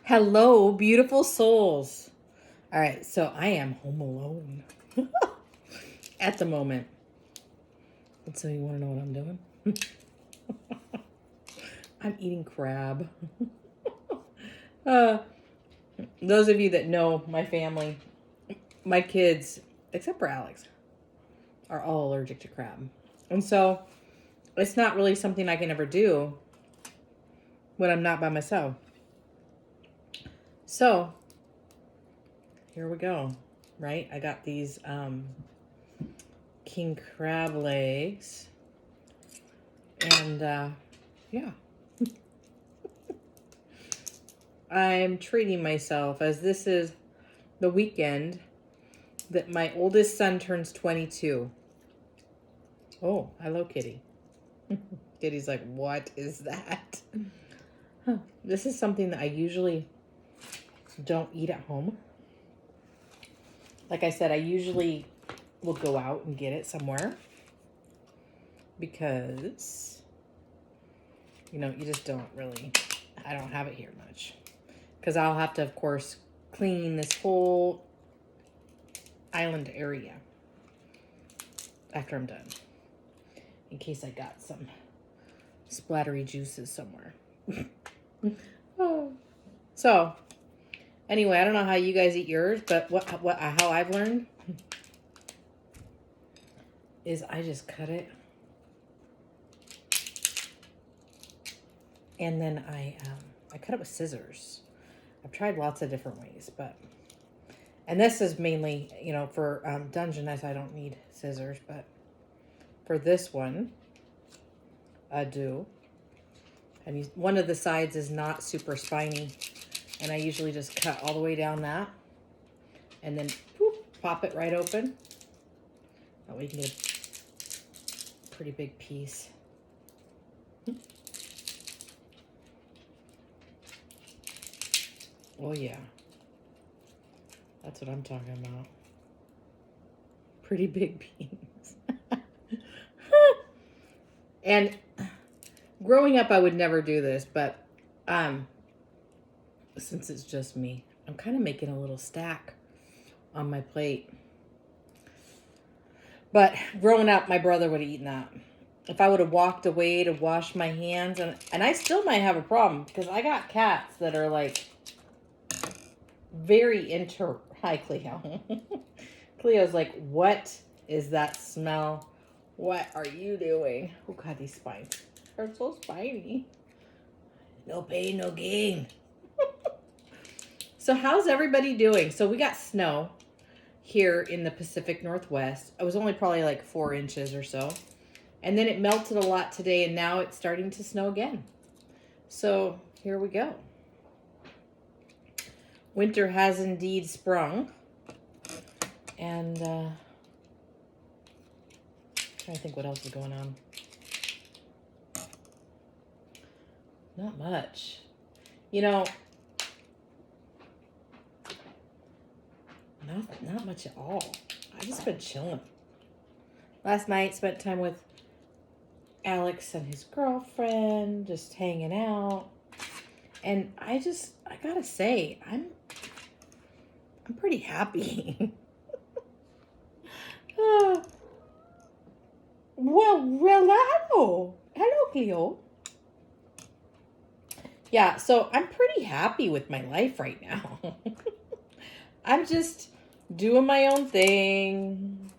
Hello, beautiful souls. All right, so I am home alone at the moment. And so you want to know what I'm doing? I'm eating crab. uh, those of you that know my family, my kids, except for Alex, are all allergic to crab. And so it's not really something I can ever do when I'm not by myself. So here we go, right? I got these king crab legs. And yeah, I'm treating myself as this is the weekend that my oldest son turns 22. Oh, hello, Kitty. Kitty's like, what is that? This is something that I usually don't eat at home. Like I said, I usually will go out and get it somewhere because, you just don't really, I don't have it here much. Because I'll have to, of course, clean this whole island area after I'm done. In case I got some splattery juices somewhere. Oh. So, anyway, I don't know how you guys eat yours, but how I've learned is I just cut it. And then I cut it with scissors. I've tried lots of different ways, and this is mainly, for Dungeness, I don't need scissors, but for this one, I do. And one of the sides is not super spiny, and I usually just cut all the way down that, and then pop it right open. That way you can get a pretty big piece. Oh yeah, that's what I'm talking about. Pretty big beans. And growing up, I would never do this, but since it's just me, I'm kind of making a little stack on my plate. But growing up, my brother would have eaten that. If I would have walked away to wash my hands, and I still might have a problem because I got cats that are like very into. Hi, Cleo. Cleo's like, what is that smell? What are you doing? Oh God, these spines are so spiny. No pain, no gain. So how's everybody doing? So we got snow here in the Pacific Northwest. It was only probably like 4 inches or so. And then it melted a lot today, and now it's starting to snow again. So here we go. Winter has indeed sprung. And trying to think what else is going on. Not much. Not much at all. I just been chilling. Last night, spent time with Alex and his girlfriend, just hanging out. And I gotta say, I'm pretty happy. Hello, Cleo. Yeah, so I'm pretty happy with my life right now. I'm just doing my own thing,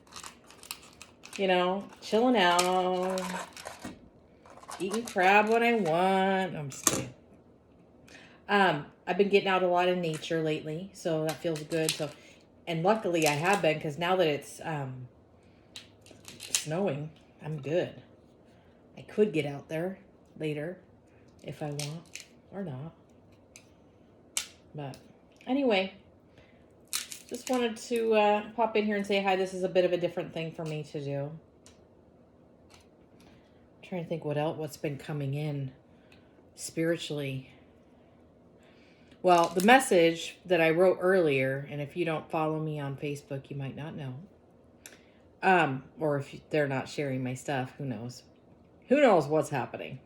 chilling out, eating crab when I want. I'm just kidding. I've been getting out a lot in nature lately, so that feels good. So, and luckily I have been, because now that it's snowing, I'm good. I could get out there later if I want or not. But anyway, just wanted to pop in here and say hi. This is a bit of a different thing for me to do. I'm trying to think what's been coming in spiritually. Well, the message that I wrote earlier, and if you don't follow me on Facebook, you might not know. Or if they're not sharing my stuff, who knows? Who knows what's happening?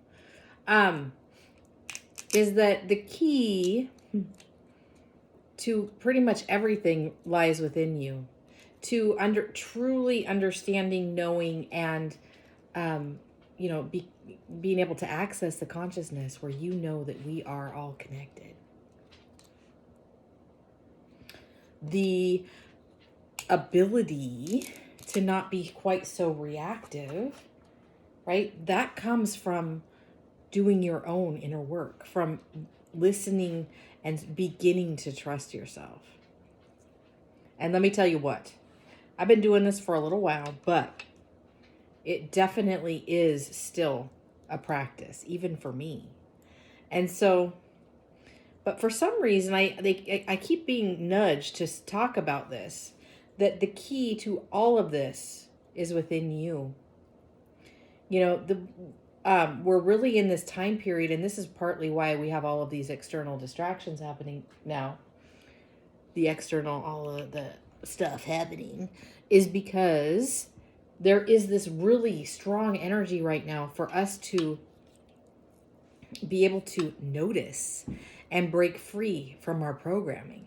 Is that the key to pretty much everything lies within you, to truly understanding, knowing, and being able to access the consciousness where you know that we are all connected. The ability to not be quite so reactive, right? That comes from doing your own inner work, from listening and beginning to trust yourself. And let me tell you what, I've been doing this for a little while, but it definitely is still a practice, even for me. And so, but for some reason, I keep being nudged to talk about this, that the key to all of this is within you. We're really in this time period, and this is partly why we have all of these external distractions happening now. All of the stuff happening is because there is this really strong energy right now for us to be able to notice and break free from our programming.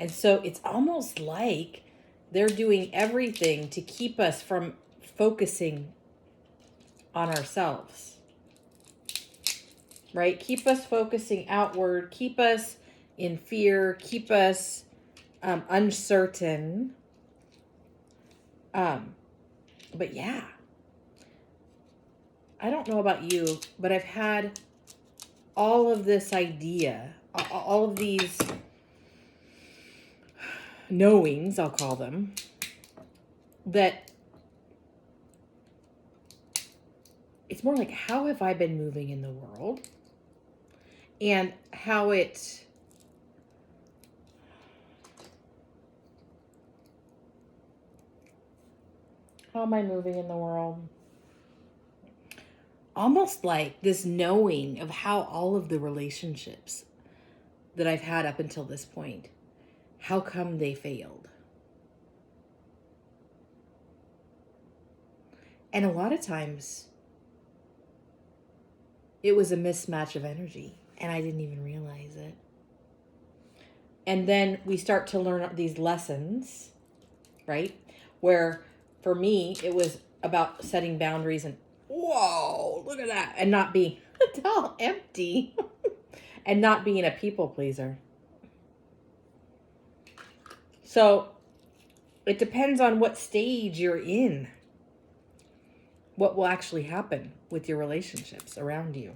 And so it's almost like they're doing everything to keep us from focusing on ourselves, right? Keep us focusing outward, keep us in fear, keep us uncertain. But yeah, I don't know about you, but I've had all of this idea, all of these knowings, I'll call them, that it's more like, how have I been moving in the world? And how am I moving in the world? Almost like this knowing of how all of the relationships that I've had up until this point, how come they failed? And a lot of times it was a mismatch of energy and I didn't even realize it. And then we start to learn these lessons, right? Where for me, it was about setting boundaries and, whoa, look at that. And not being all empty and not being a people pleaser. So it depends on what stage you're in, what will actually happen with your relationships around you.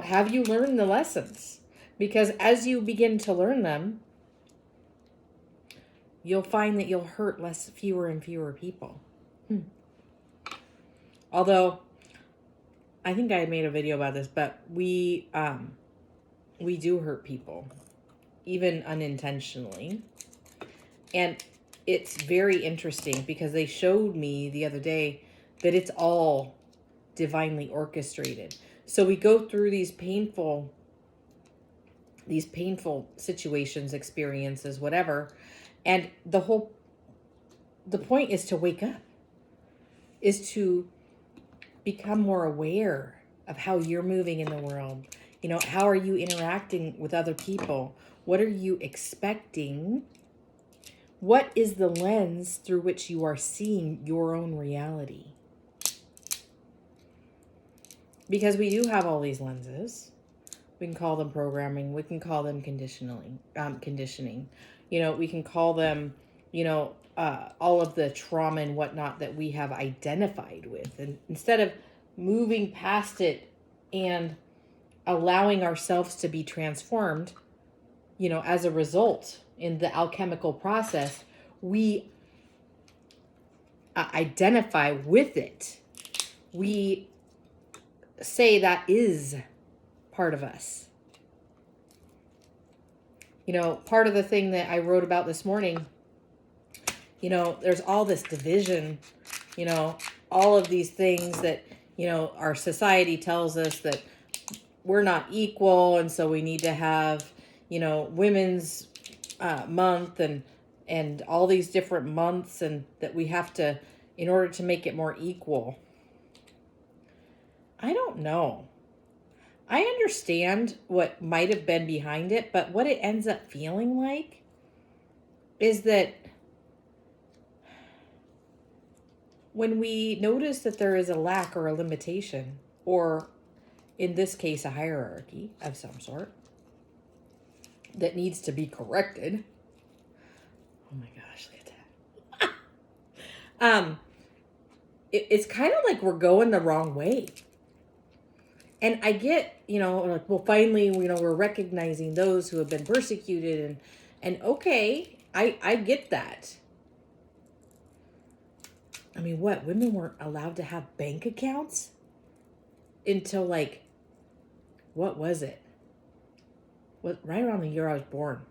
Have you learned the lessons? Because as you begin to learn them, you'll find that you'll hurt fewer and fewer people. Although, I think I made a video about this, but we do hurt people, even unintentionally. And it's very interesting because they showed me the other day that it's all divinely orchestrated. So we go through these painful situations, experiences, whatever. And the point is to wake up, is to become more aware of how you're moving in the world. How are you interacting with other people? What are you expecting? What is the lens through which you are seeing your own reality? Because we do have all these lenses. We can call them programming. We can call them conditioning. We can call them, all of the trauma and whatnot that we have identified with. And instead of moving past it and allowing ourselves to be transformed, as a result in the alchemical process, we identify with it. We say that is part of us. Part of the thing that I wrote about this morning, there's all this division, all of these things that, our society tells us that we're not equal. And so we need to have, women's month and all these different months, and that we have to, in order to make it more equal. I don't know. I understand what might have been behind it, but what it ends up feeling like is that when we notice that there is a lack or a limitation, or in this case, a hierarchy of some sort that needs to be corrected. Oh my gosh, look at that. It's kind of like we're going the wrong way. And I get, like, well, finally, we're recognizing those who have been persecuted, and okay, I get that. I mean, what? Women weren't allowed to have bank accounts until, like, what was it? Right around the year I was born.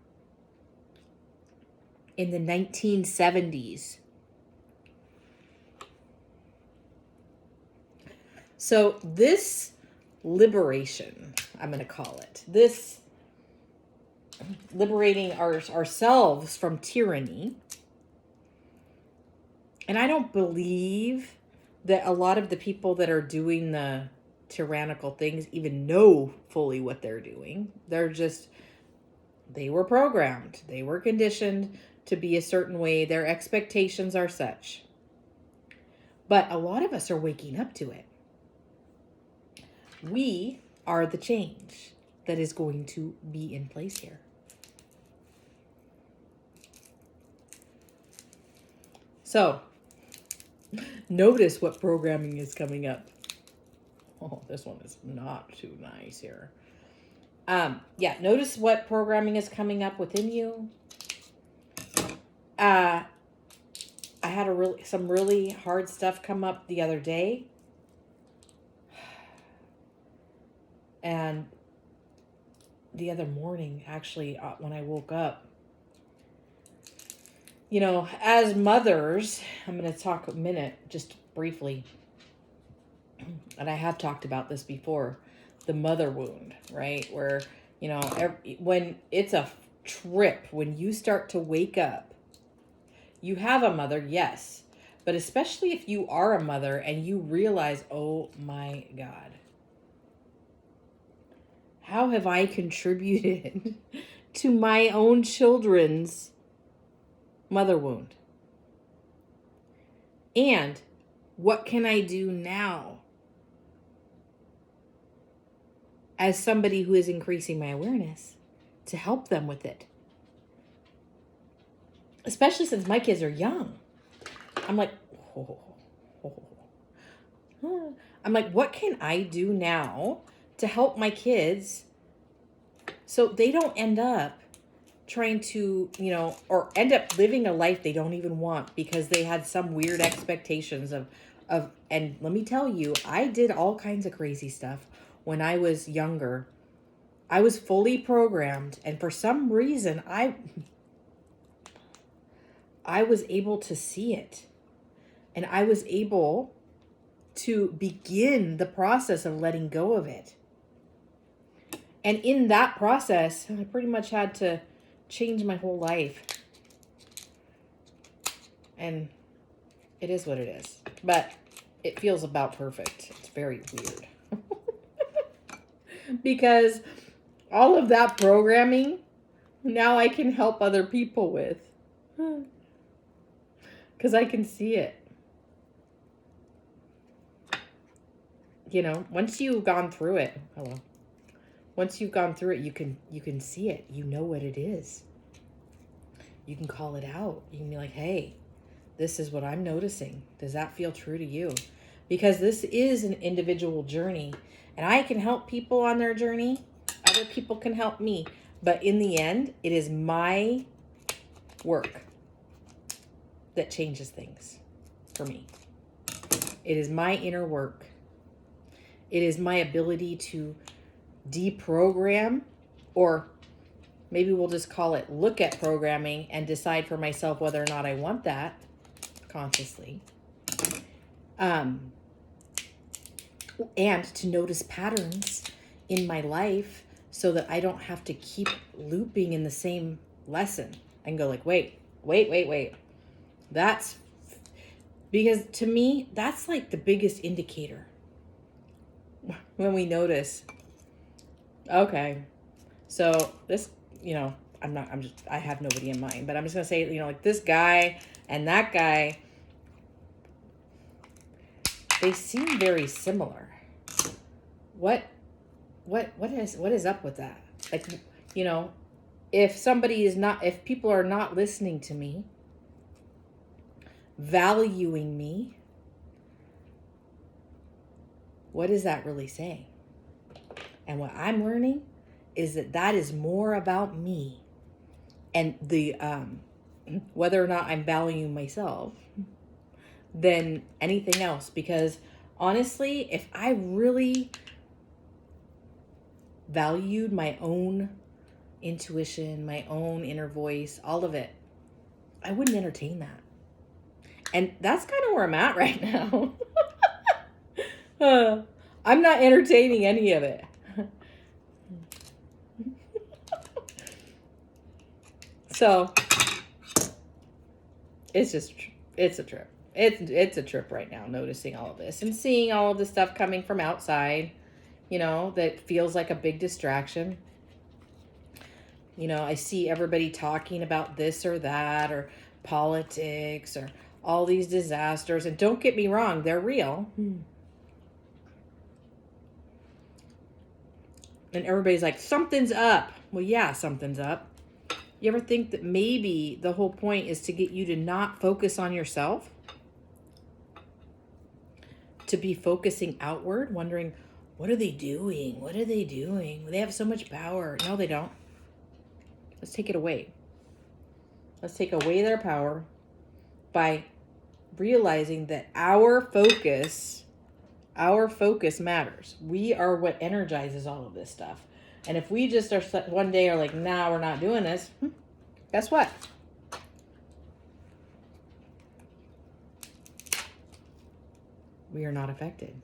In the 1970s. So this liberation, I'm going to call it, this liberating ourselves from tyranny. And I don't believe that a lot of the people that are doing the tyrannical things even know fully what they're doing. They were programmed. They were conditioned to be a certain way. Their expectations are such. But a lot of us are waking up to it. We are the change that is going to be in place here. So, notice what programming is coming up. Oh, this one is not too nice here. Notice what programming is coming up within you. I had some really hard stuff come up the other day. And the other morning, actually, when I woke up, as mothers, I'm going to talk a minute, just briefly, and I have talked about this before, the mother wound, right? Where, when it's a trip, when you start to wake up, you have a mother, yes, but especially if you are a mother and you realize, oh my God, how have I contributed to my own children's mother wound? And what can I do now as somebody who is increasing my awareness to help them with it? Especially since my kids are young. I'm like, what can I do now to help my kids so they don't end up trying to, or end up living a life they don't even want because they had some weird expectations of, and let me tell you, I did all kinds of crazy stuff when I was younger. I was fully programmed, and for some reason, I was able to see it, and I was able to begin the process of letting go of it. And in that process, I pretty much had to change my whole life. And it is what it is. But it feels about perfect. It's very weird. Because all of that programming, now I can help other people with. Because I can see it. Once you've gone through it, once you've gone through it, you can see it. You know what it is. You can call it out. You can be like, hey, this is what I'm noticing. Does that feel true to you? Because this is an individual journey, and I can help people on their journey. Other people can help me. But in the end, it is my work that changes things for me. It is my inner work. It is my ability to deprogram, or maybe we'll just call it look at programming and decide for myself whether or not I want that consciously. And to notice patterns in my life so that I don't have to keep looping in the same lesson and go like, wait. That's because to me, that's like the biggest indicator when we notice Okay. So this, I have nobody in mind, but I'm just going to say, like this guy and that guy, they seem very similar. What, what is up with that? Like, you know, if people are not listening to me, valuing me, what is that really saying? And what I'm learning is that is more about me and the whether or not I'm valuing myself than anything else. Because honestly, if I really valued my own intuition, my own inner voice, all of it, I wouldn't entertain that. And that's kind of where I'm at right now. I'm not entertaining any of it. So it's it's a trip. It's a trip right now, noticing all of this and seeing all of the stuff coming from outside, that feels like a big distraction. I see everybody talking about this or that or politics or all these disasters. And don't get me wrong, they're real. And everybody's like, something's up. Well, yeah, something's up. You ever think that maybe the whole point is to get you to not focus on yourself? To be focusing outward, wondering, what are they doing? What are they doing? They have so much power. No, they don't. Let's take it away. Let's take away their power by realizing that our focus matters. We are what energizes all of this stuff. And if we just are one day are like, nah, we're not doing this, guess what? We are not affected.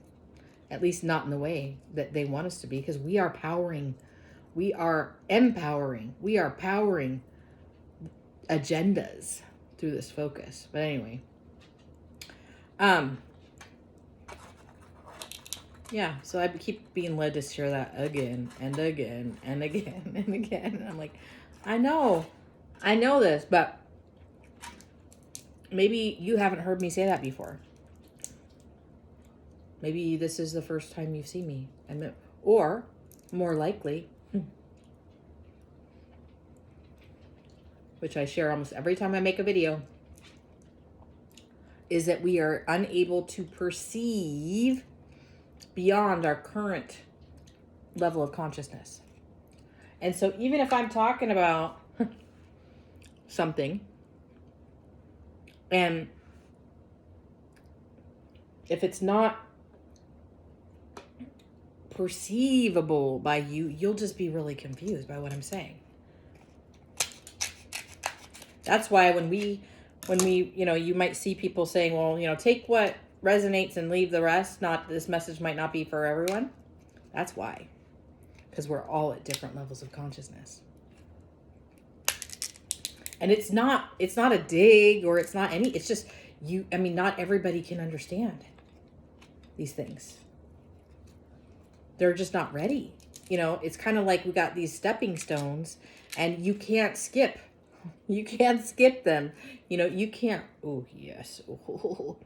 At least not in the way that they want us to be, because we are powering, we are empowering, we are powering agendas through this focus. But anyway, yeah, so I keep being led to share that again and again and again and again. And I'm like, I know this, but maybe you haven't heard me say that before. Maybe this is the first time you've seen me. Or, more likely, which I share almost every time I make a video, is that we are unable to perceive beyond our current level of consciousness. And so even if I'm talking about something, and if it's not perceivable by you, you'll just be really confused by what I'm saying. That's why when we, you might see people saying, well, take what resonates and leave the rest. This message might not be for everyone. That's why. Because we're all at different levels of consciousness. And it's not a dig, or it's not it's just not everybody can understand these things. They're just not ready. It's kind of like we got these stepping stones and you can't skip. You can't skip them. You can't, oh yes. Oh,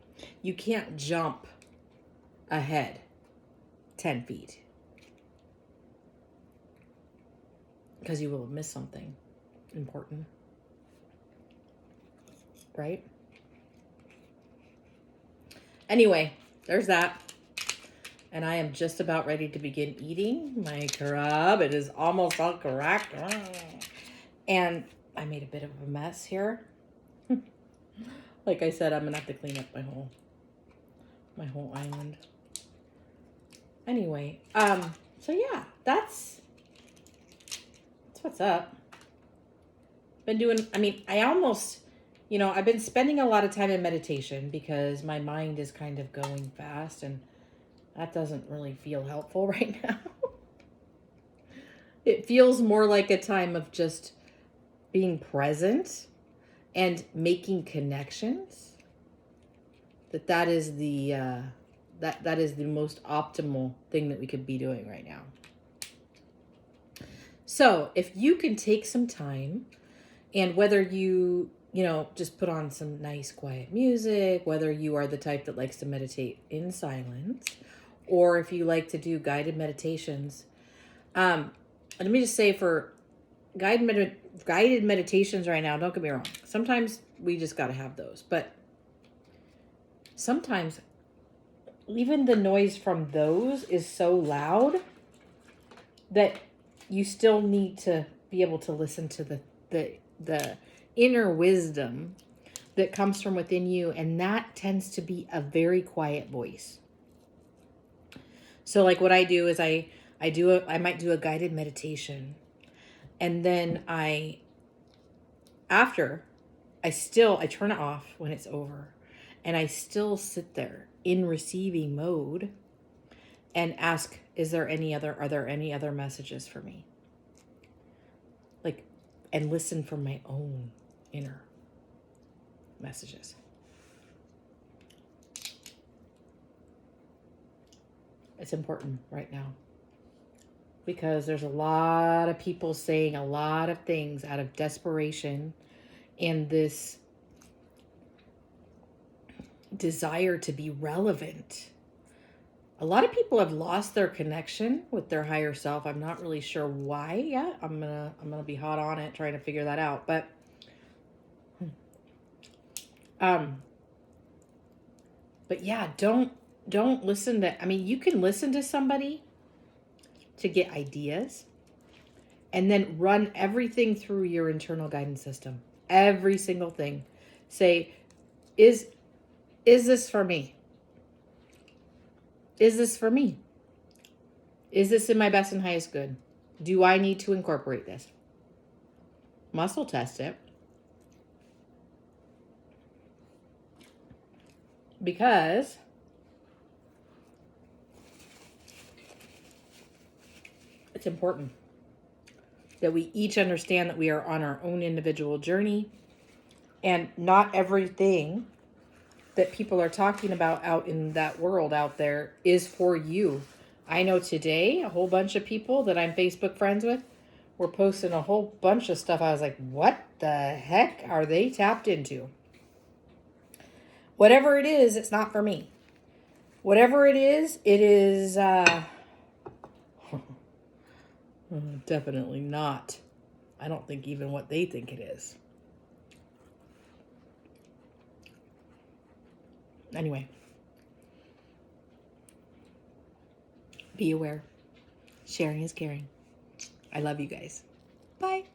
you can't jump ahead 10 feet. Because you will have missed something important. Right? Anyway, there's that. And I am just about ready to begin eating my kebab. It is almost all correct. And I made a bit of a mess here. Like I said, I'm going to have to clean up my whole island. Anyway, so yeah, that's what's up. Been doing, I almost, I've been spending a lot of time in meditation because my mind is kind of going fast, and that doesn't really feel helpful right now. It feels more like a time of just being present and making connections. That is the that is the most optimal thing that we could be doing right now. So if you can take some time, and whether just put on some nice quiet music, whether you are the type that likes to meditate in silence, or if you like to do guided meditations, let me just say for guided meditations right now, don't get me wrong, sometimes we just got to have those, but sometimes even the noise from those is so loud that you still need to be able to listen to the inner wisdom that comes from within you, and that tends to be a very quiet voice. So like what I do is I might do a guided meditation, and then I turn it off when it's over, and I still sit there in receiving mode and ask, are there any other messages for me? Like, and listen for my own inner messages. It's important right now because there's a lot of people saying a lot of things out of desperation and this desire to be relevant. A lot of people have lost their connection with their higher self. I'm not really sure why yet. I'm gonna be hot on it trying to figure that out. But yeah, don't listen to, I mean, you can listen to somebody to get ideas and then run everything through your internal guidance system. Every single thing. Say, is this for me? Is this for me? Is this in my best and highest good? Do I need to incorporate this? Muscle test it. Because it's important that we each understand that we are on our own individual journey, and not everything that people are talking about out in that world out there is for you. I know today a whole bunch of people that I'm Facebook friends with were posting a whole bunch of stuff. I was like, what the heck are they tapped into? Whatever it is, it's not for me. Whatever it is definitely not. I don't think even what they think it is. Anyway, be aware. Sharing is caring. I love you guys. Bye.